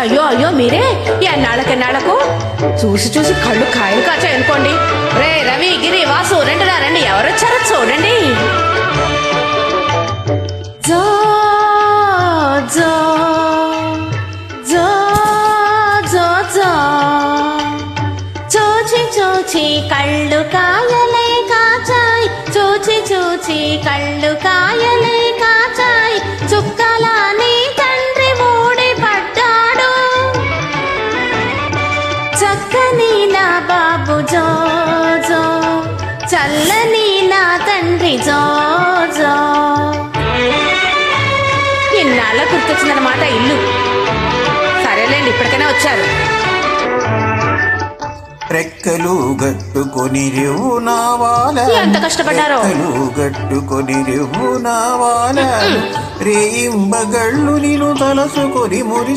అయ్యో అయ్యో మీరే ఎన్నాళ్ళకెన్నాళ్ళకు చూసి చూసి కళ్ళు కాయలు కాచాయనుకోండి. రే రవి గిరి వాసు రండి రండి, ఎవరొచ్చారో చూడండి. జో జో జో జో జో చూచి చూచి కళ్ళు కాయలే కాచాయ్, చూచి చూచి కళ్ళు కాయలే కాచాయ్, చుక్కలాని తండ్రి మూడి పడ్డాడు, చక్కని నా బాబు జో జో, చల్లని నా తండ్రి జో జో. ఇన్నాళ్ళ గుర్తొచ్చిందనమాట ఇల్లు. సరేలేండి, ఇప్పటికైనా వచ్చారు. రెక్కలు గట్టుకొని రేవునావాల, ఎంత కష్టపడ్డారో. రెక్కలు గట్టుకొని రేవునావాల, రేయింబగళ్ళు నిన్ను తలసుకొని మురిసి